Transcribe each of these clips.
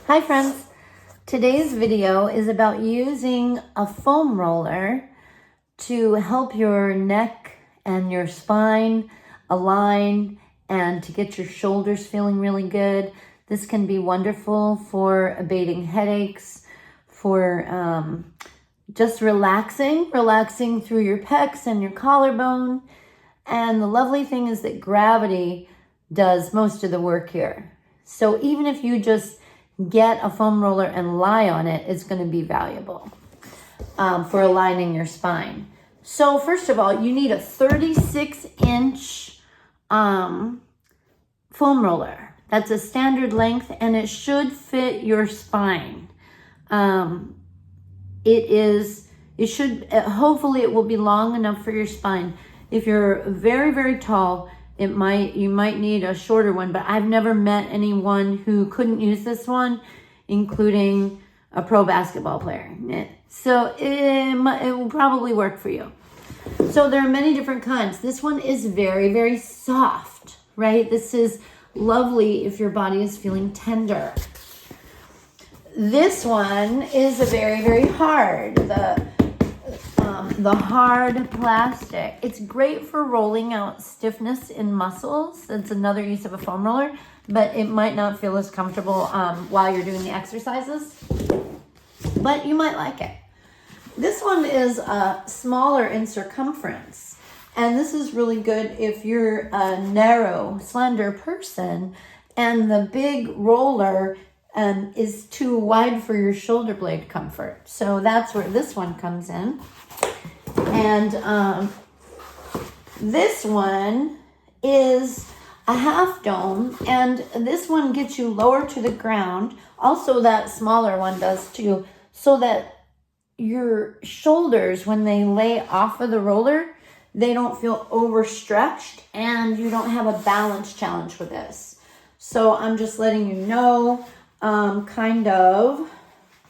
Hi friends, today's video is about using a foam roller to help your neck and your spine align and to get your shoulders feeling really good. This can be wonderful for abating headaches, for just relaxing through your pecs and your collarbone. And the lovely thing is that gravity does most of the work here. So even if you just get a foam roller and lie on it, it's going to be valuable for aligning your spine. So first of all, you need a 36-inch foam roller. That's a standard length, and it should fit your spine. Hopefully it will be long enough for your spine. If you're very, very tall, you might need a shorter one, but I've never met anyone who couldn't use this one, including a pro basketball player. So it will probably work for you. So there are many different kinds. This one is very, very soft, right? This is lovely if your body is feeling tender. This one is a very, very hard. The hard plastic. It's great for rolling out stiffness in muscles. That's another use of a foam roller, but it might not feel as comfortable while you're doing the exercises, but you might like it. This one is smaller in circumference, and this is really good if you're a narrow, slender person and the big roller is too wide for your shoulder blade comfort. So that's where this one comes in. And this one is a half dome, and this one gets you lower to the ground. Also, that smaller one does too, so that your shoulders, when they lay off of the roller, they don't feel overstretched, and you don't have a balance challenge with this. So I'm just letting you know kind of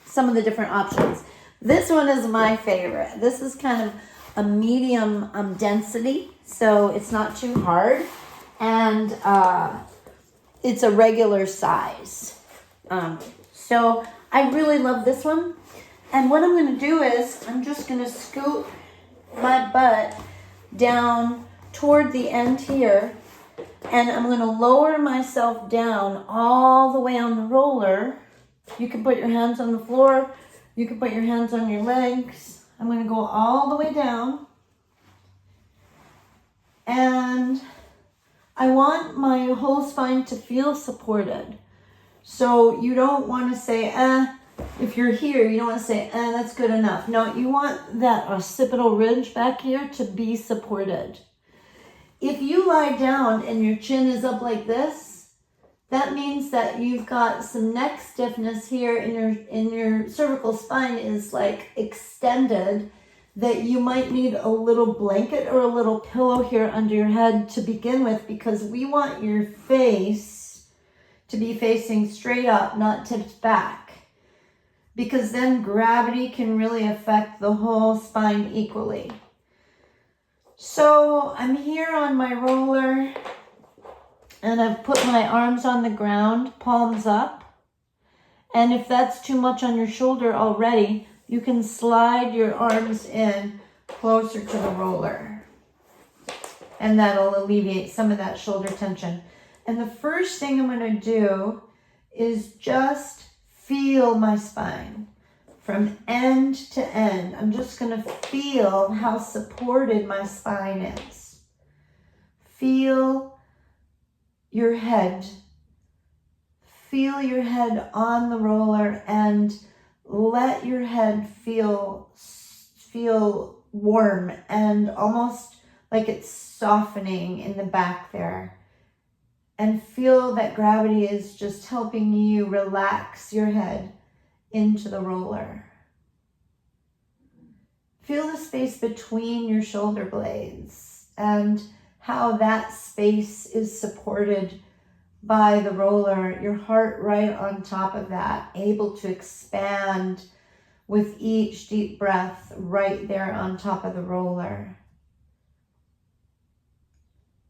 some of the different options. This one is my favorite. This is kind of a medium density, so it's not too hard, and it's a regular size. So I really love this one. And what I'm going to do is I'm just going to scoot my butt down toward the end here, and I'm going to lower myself down all the way on the roller. You can put your hands on the floor. You can put your hands on your legs. I'm going to go all the way down. And I want my whole spine to feel supported. So you don't want to say, if you're here, you don't want to say, that's good enough. No, you want that occipital ridge back here to be supported. If you lie down and your chin is up like this, that means that you've got some neck stiffness here, in your cervical spine is like extended, that you might need a little blanket or a little pillow here under your head to begin with, because we want your face to be facing straight up, not tipped back, because then gravity can really affect the whole spine equally. So I'm here on my roller, and I've put my arms on the ground, palms up. And if that's too much on your shoulder already, you can slide your arms in closer to the roller. And that'll alleviate some of that shoulder tension. And the first thing I'm going to do is just feel my spine from end to end. I'm just going to feel how supported my spine is. Feel your head. Feel your head on the roller, and let your head feel warm and almost like it's softening in the back there. And feel that gravity is just helping you relax your head into the roller. Feel the space between your shoulder blades and how that space is supported by the roller, your heart right on top of that, able to expand with each deep breath right there on top of the roller.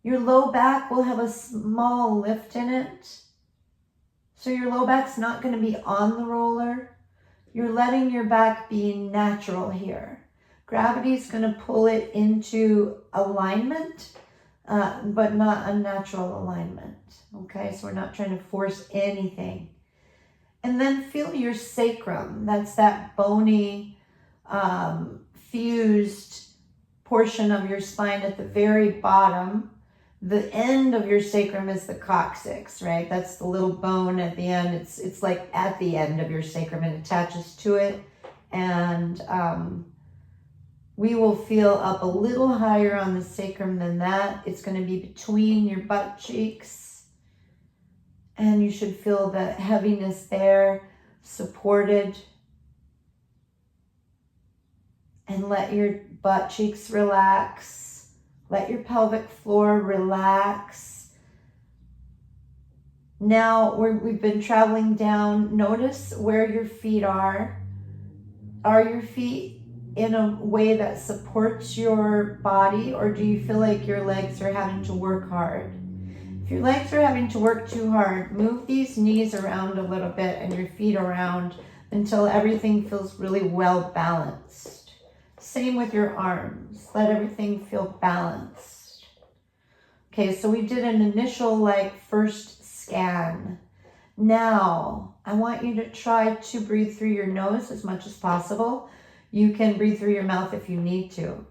Your low back will have a small lift in it, So your low back's not going to be on the roller. You're letting your back be natural here. Gravity is going to pull it into alignment, but not unnatural alignment. Okay, so we're not trying to force anything. And then feel your sacrum. That's that bony, fused portion of your spine at the very bottom. The end of your sacrum is the coccyx, right? That's the little bone at the end. It's like at the end of your sacrum. It attaches to it. And we will feel up a little higher on the sacrum than that. It's going to be between your butt cheeks. And you should feel the heaviness there, supported. And let your butt cheeks relax. Let your pelvic floor relax. Now we've been traveling down. Notice where your feet are. Are your feet in a way that supports your body, or do you feel like your legs are having to work hard? If your legs are having to work too hard, move these knees around a little bit and your feet around until everything feels really well balanced. Same with your arms. Let everything feel balanced. Okay, so we did an initial first scan. Now, I want you to try to breathe through your nose as much as possible. You can breathe through your mouth if you need to.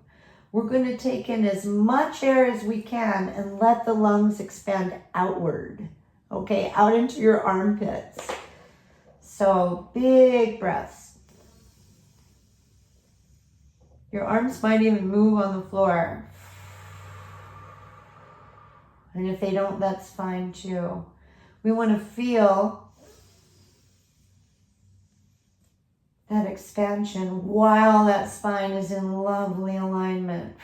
We're going to take in as much air as we can and let the lungs expand outward. Okay, out into your armpits. So big breaths. Your arms might even move on the floor. And if they don't, that's fine too. We want to feel that expansion while that spine is in lovely alignment.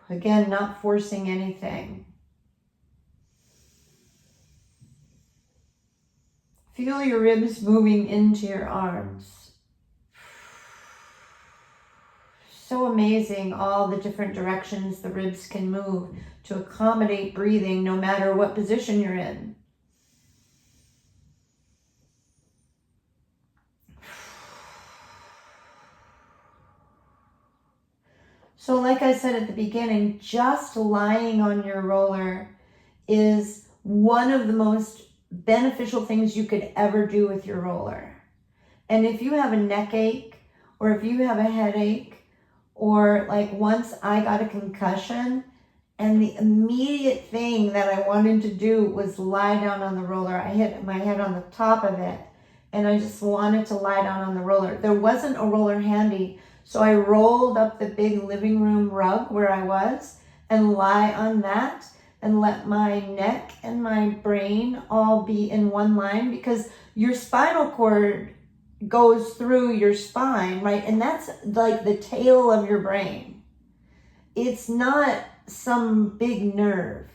Again, not forcing anything. Feel your ribs moving into your arms. So amazing, all the different directions the ribs can move to accommodate breathing no matter what position you're in. So like I said at the beginning, just lying on your roller is one of the most beneficial things you could ever do with your roller. And if you have a neck ache, or if you have a headache, or once I got a concussion and the immediate thing that I wanted to do was lie down on the roller. I hit my head on the top of it and I just wanted to lie down on the roller. There wasn't a roller handy, so I rolled up the big living room rug where I was and lie on that and let my neck and my brain all be in one line, because your spinal cord goes through your spine, right? And that's like the tail of your brain. It's not some big nerve.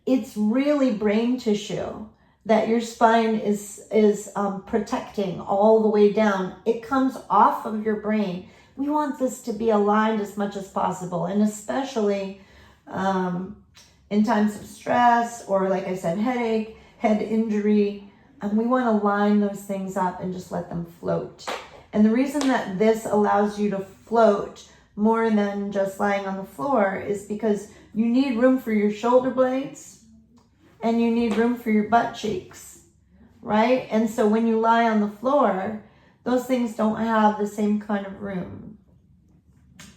It's really brain tissue that your spine is protecting all the way down. It comes off of your brain. We want this to be aligned as much as possible, and especially in times of stress or, like I said, headache, head injury. And we want to line those things up and just let them float. And the reason that this allows you to float more than just lying on the floor is because you need room for your shoulder blades and you need room for your butt cheeks, right? And so when you lie on the floor, those things don't have the same kind of room.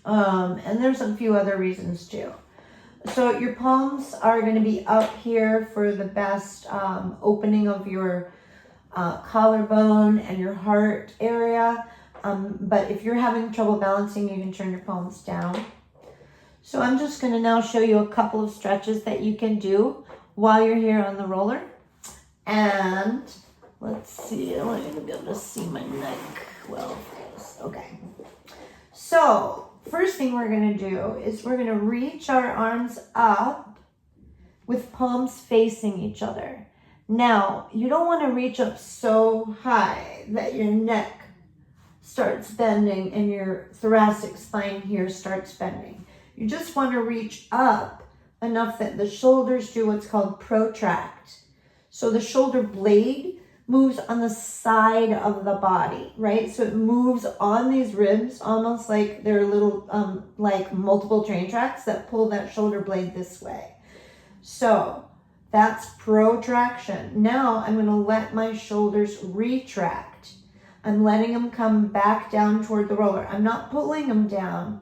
And there's a few other reasons too. So your palms are going to be up here for the best opening of your collarbone and your heart area. But if you're having trouble balancing, you can turn your palms down. So I'm just going to now show you a couple of stretches that you can do while you're here on the roller. And let's see, I'm going to be able to see my neck well. Okay. So first thing we're going to do is we're going to reach our arms up with palms facing each other. Now, you don't want to reach up so high that your neck starts bending and your thoracic spine here starts bending. You just want to reach up enough that the shoulders do what's called protract. So the shoulder blade moves on the side of the body, right? So it moves on these ribs, almost like they're little, like multiple train tracks that pull that shoulder blade this way. So that's protraction. Now I'm going to let my shoulders retract. I'm letting them come back down toward the roller. I'm not pulling them down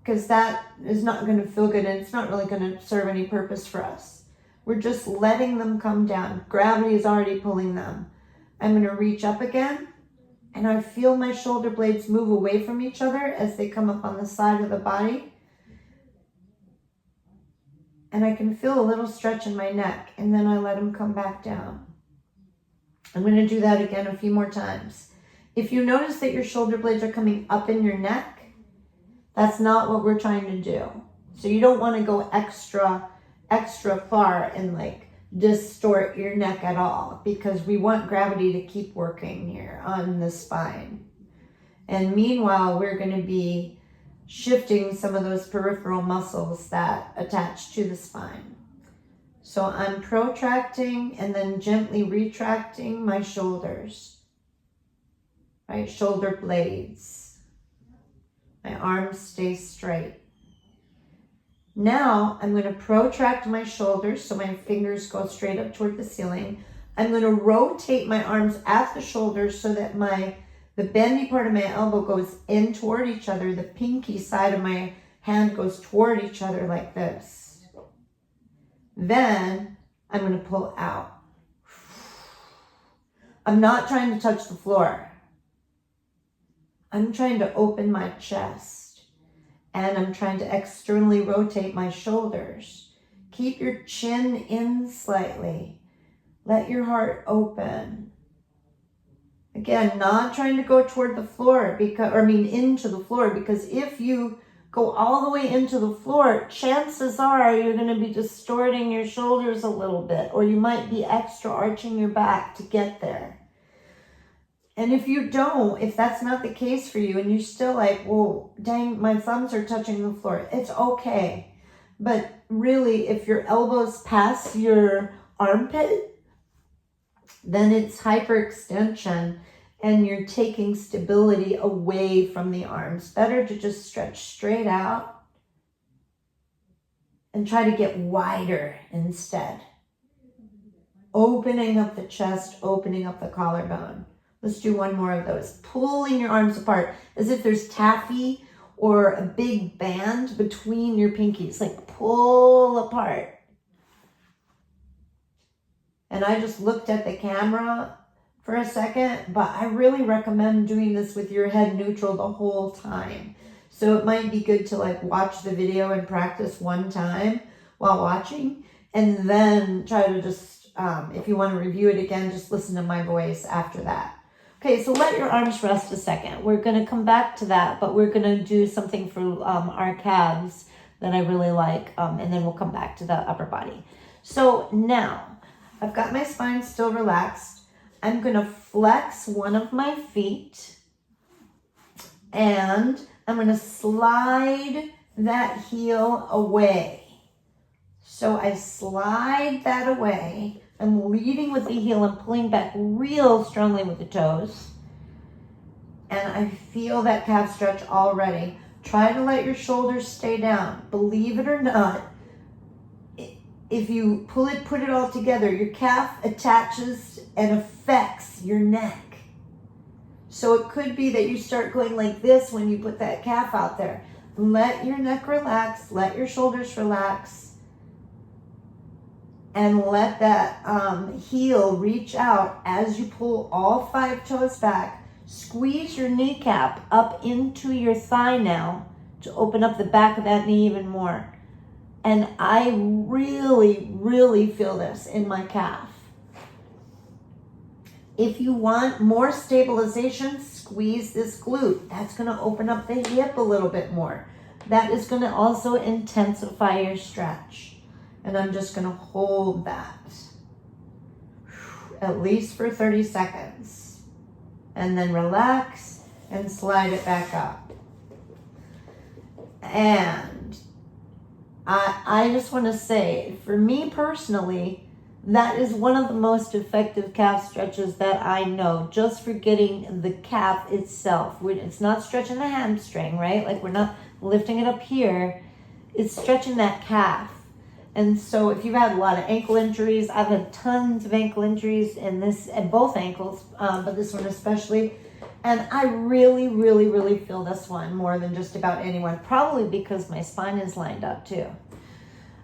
because that is not going to feel good and it's not really going to serve any purpose for us. We're just letting them come down. Gravity is already pulling them. I'm going to reach up again, and I feel my shoulder blades move away from each other as they come up on the side of the body. And I can feel a little stretch in my neck, and then I let them come back down. I'm going to do that again a few more times. If you notice that your shoulder blades are coming up in your neck, that's not what we're trying to do. So you don't want to go extra far and like distort your neck at all, because we want gravity to keep working here on the spine. And meanwhile, we're going to be shifting some of those peripheral muscles that attach to the spine. So I'm protracting and then gently retracting my shoulders, right? Shoulder blades. My arms stay straight. Now I'm going to protract my shoulders so my fingers go straight up toward the ceiling. I'm going to rotate my arms at the shoulders so that the bendy part of my elbow goes in toward each other. The pinky side of my hand goes toward each other like this. Then I'm going to pull out. I'm not trying to touch the floor. I'm trying to open my chest. And I'm trying to externally rotate my shoulders. Keep your chin in slightly. Let your heart open. Again, not trying to go toward the floor, into the floor, because if you go all the way into the floor, chances are you're going to be distorting your shoulders a little bit, or you might be extra arching your back to get there. And if that's not the case for you and you're still like, well, dang, my thumbs are touching the floor, it's okay. But really, if your elbows pass your armpit, then it's hyperextension and you're taking stability away from the arms. Better to just stretch straight out and try to get wider instead. Opening up the chest, opening up the collarbone. Let's do one more of those. Pulling your arms apart as if there's taffy or a big band between your pinkies. Like pull apart. And I just looked at the camera for a second, but I really recommend doing this with your head neutral the whole time. So it might be good to like watch the video and practice one time while watching, and then try to just, if you want to review it again, just listen to my voice after that. Okay, so let your arms rest a second. We're going to come back to that, but we're going to do something for our calves that I really like, and then we'll come back to the upper body. So now, I've got my spine still relaxed. I'm going to flex one of my feet, and I'm going to slide that heel away. So I slide that away. I'm leading with the heel and pulling back real strongly with the toes. And I feel that calf stretch already. Try to let your shoulders stay down. Believe it or not, if you put it all together, your calf attaches and affects your neck. So it could be that you start going like this when you put that calf out there. Let your neck relax. Let your shoulders relax. And let that heel reach out as you pull all 5 toes back. Squeeze your kneecap up into your thigh now to open up the back of that knee even more. And I really, really feel this in my calf. If you want more stabilization, squeeze this glute. That's going to open up the hip a little bit more. That is going to also intensify your stretch. And I'm just going to hold that at least for 30 seconds. And then relax and slide it back up. And I just want to say, for me personally, That is one of the most effective calf stretches that I know, just for getting the calf itself. It's not stretching the hamstring, right? Like we're not lifting it up here. It's stretching that calf. And so if you've had a lot of ankle injuries, I've had tons of ankle injuries in both ankles, but this one especially. And I really, really, really feel this one more than just about anyone, probably because my spine is lined up too.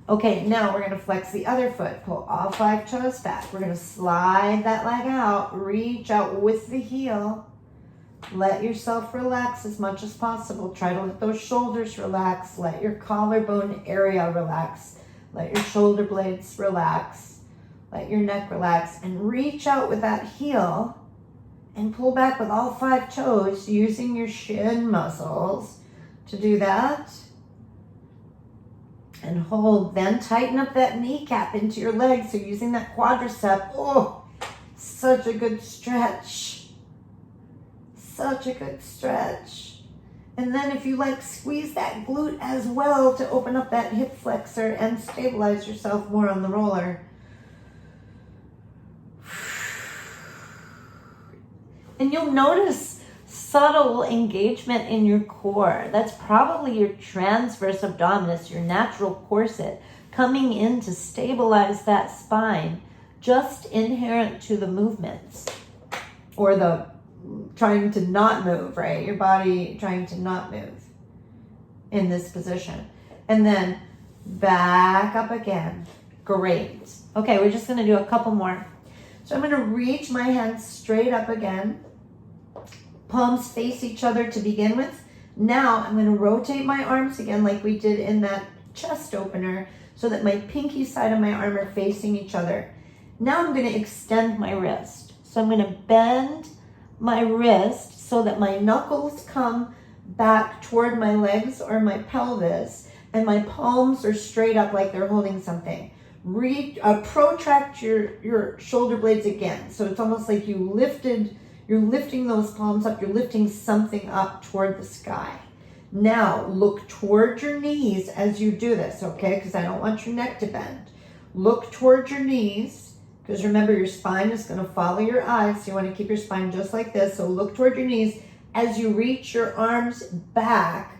Okay, now we're going to flex the other foot. Pull all 5 toes back. We're going to slide that leg out. Reach out with the heel. Let yourself relax as much as possible. Try to let those shoulders relax. Let your collarbone area relax. Let your shoulder blades relax. Let your neck relax. And reach out with that heel and pull back with all 5 toes using your shin muscles to do that. And hold, then tighten up that kneecap into your leg. So using that quadricep, oh, such a good stretch. Such a good stretch. And then if you like, squeeze that glute as well to open up that hip flexor and stabilize yourself more on the roller. And you'll notice subtle engagement in your core. That's probably your transverse abdominis, your natural corset, coming in to stabilize that spine, just inherent to the movements, or the trying to not move, right? Your body trying to not move in this position. And then back up again. Great. Okay, we're just gonna do a couple more. So I'm gonna reach my hands straight up again. Palms face each other to begin with. Now I'm going to rotate my arms again like we did in that chest opener so that my pinky side of my arm are facing each other. Now I'm going to extend my wrist. So I'm going to bend my wrist so that my knuckles come back toward my legs or my pelvis and my palms are straight up like they're holding something. Protract your shoulder blades again. So it's almost like you're lifting those palms up. You're lifting something up toward the sky. Now, look toward your knees as you do this, okay? Because I don't want your neck to bend. Look toward your knees, because remember, your spine is going to follow your eyes. So you want to keep your spine just like this. So look toward your knees as you reach your arms back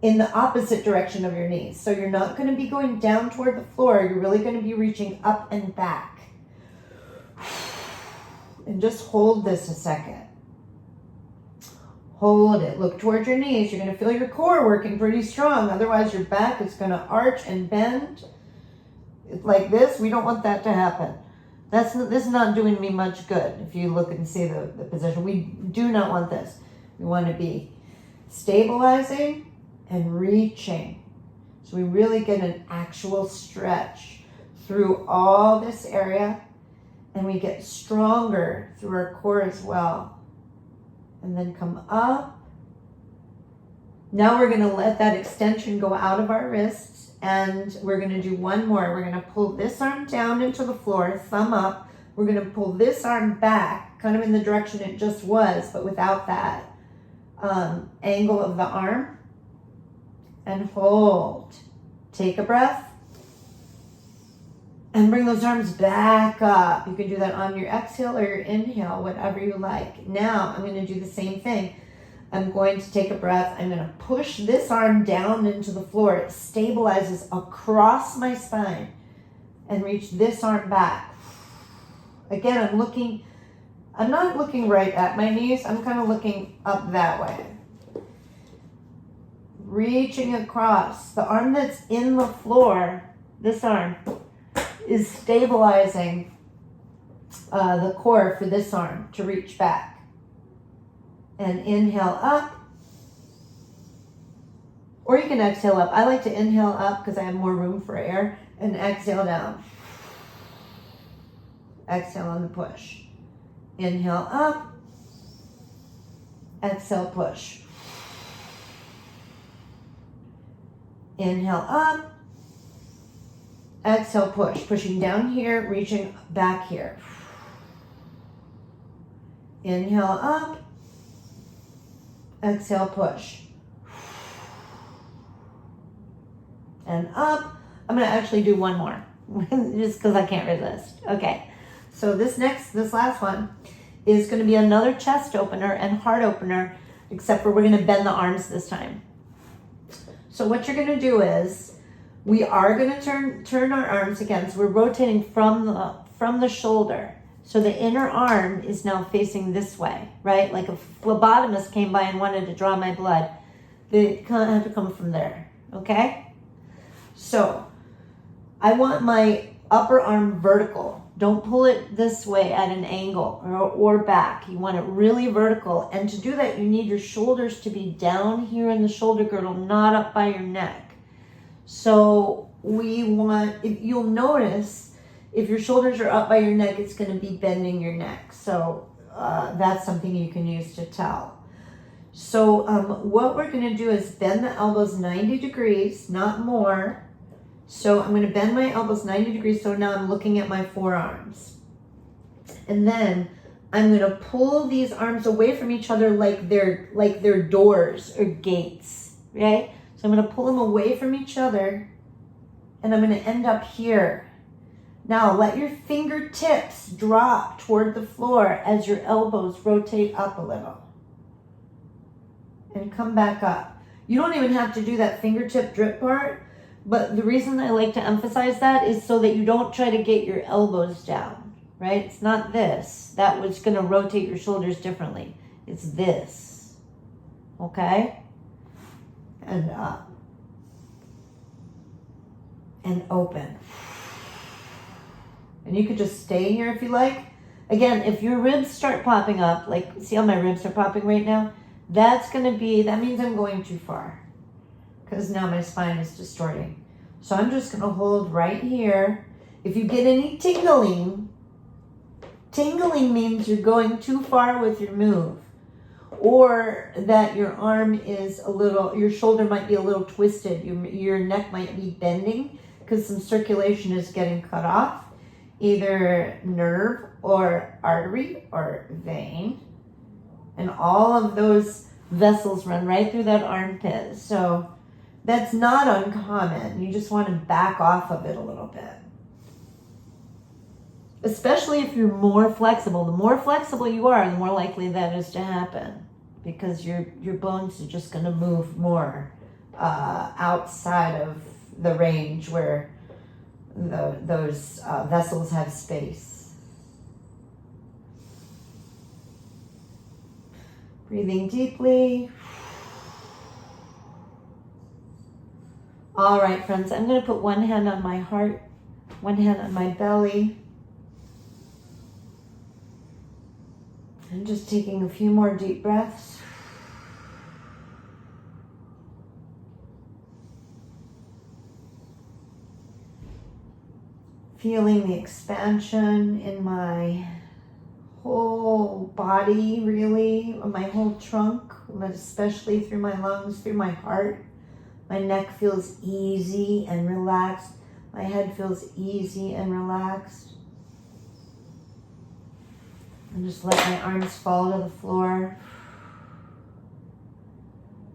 in the opposite direction of your knees. So you're not going to be going down toward the floor. You're really going to be reaching up and back. And just hold this a second. Hold it. Look towards your knees. You're going to feel your core working pretty strong. Otherwise, your back is going to arch and bend like this. We don't want that to happen. This is not doing me much good. If you look and see the position, we do not want this. We want to be stabilizing and reaching. So we really get an actual stretch through all this area. And we get stronger through our core as well. And then come up. Now we're going to let that extension go out of our wrists. And we're going to do one more. We're going to pull this arm down into the floor, thumb up. We're going to pull this arm back, kind of in the direction it just was, but without that angle of the arm. And hold. Take a breath. And bring those arms back up. You can do that on your exhale or your inhale, whatever you like. Now, I'm going to do the same thing. I'm going to take a breath. I'm going to push this arm down into the floor. It stabilizes across my spine. And reach this arm back. Again, I'm not looking right at my knees. I'm kind of looking up that way. Reaching across. The arm that's in the floor, this arm, is stabilizing the core for this arm to reach back. And inhale up. Or you can exhale up. I like to inhale up because I have more room for air. And exhale down. Exhale on the push. Inhale up. Exhale, push. Inhale up. Exhale, push. Pushing down here, reaching back here. Inhale up. Exhale, push. And up. I'm going to actually do one more. just because I can't resist. Okay, so this last one is going to be another chest opener and heart opener, except for we're going to bend the arms this time. So what you're going to do is, we are going to turn our arms again. So we're rotating from the shoulder. So the inner arm is now facing this way, right? Like a phlebotomist came by and wanted to draw my blood. They kind of have to come from there, okay? So I want my upper arm vertical. Don't pull it this way at an angle or back. You want it really vertical. And to do that, you need your shoulders to be down here in the shoulder girdle, not up by your neck. So you'll notice if your shoulders are up by your neck, it's going to be bending your neck. So that's something you can use to tell. So what we're going to do is bend the elbows 90 degrees, not more. So I'm going to bend my elbows 90 degrees. So now I'm looking at my forearms. And then I'm going to pull these arms away from each other like they're doors or gates, right? So I'm going to pull them away from each other. And I'm going to end up here. Now let your fingertips drop toward the floor as your elbows rotate up a little. And come back up. You don't even have to do that fingertip drip part. But the reason I like to emphasize that is so that you don't try to get your elbows down, right? It's not this. That was going to rotate your shoulders differently. It's this, okay? And up. And open. And you could just stay here if you like. Again, if your ribs start popping up, like see how my ribs are popping right now? That means I'm going too far. Because now my spine is distorting. So I'm just going to hold right here. If you get any tingling means you're going too far with your move. Or that your arm is your shoulder might be a little twisted. Your neck might be bending because some circulation is getting cut off. Either nerve or artery or vein. And all of those vessels run right through that armpit. So that's not uncommon. You just want to back off of it a little bit. Especially if you're more flexible. The more flexible you are, the more likely that is to happen. Because your bones are just going to move more outside of the range where those vessels have space. Breathing deeply. All right, friends, I'm going to put one hand on my heart, one hand on my belly. I'm just taking a few more deep breaths. Feeling the expansion in my whole body, really, my whole trunk, but especially through my lungs, through my heart. My neck feels easy and relaxed. My head feels easy and relaxed. And just let my arms fall to the floor.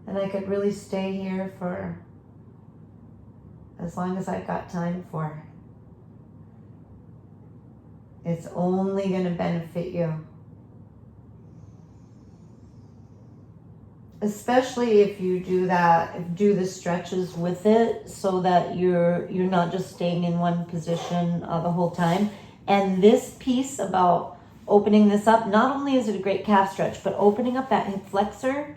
And I could really stay here for as long as I've got time for. It's only going to benefit you. Especially if you do the stretches with it so that you're not just staying in one position the whole time. And this piece about opening this up, not only is it a great calf stretch, but opening up that hip flexor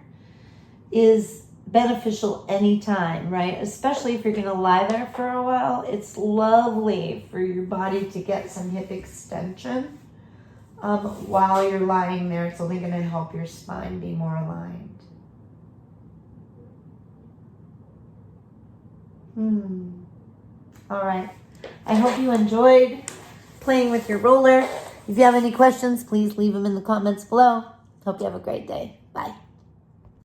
is beneficial anytime, right? Especially if you're going to lie there for a while. It's lovely for your body to get some hip extension while you're lying there. It's only going to help your spine be more aligned. All right. I hope you enjoyed playing with your roller. If you have any questions, please leave them in the comments below. Hope you have a great day.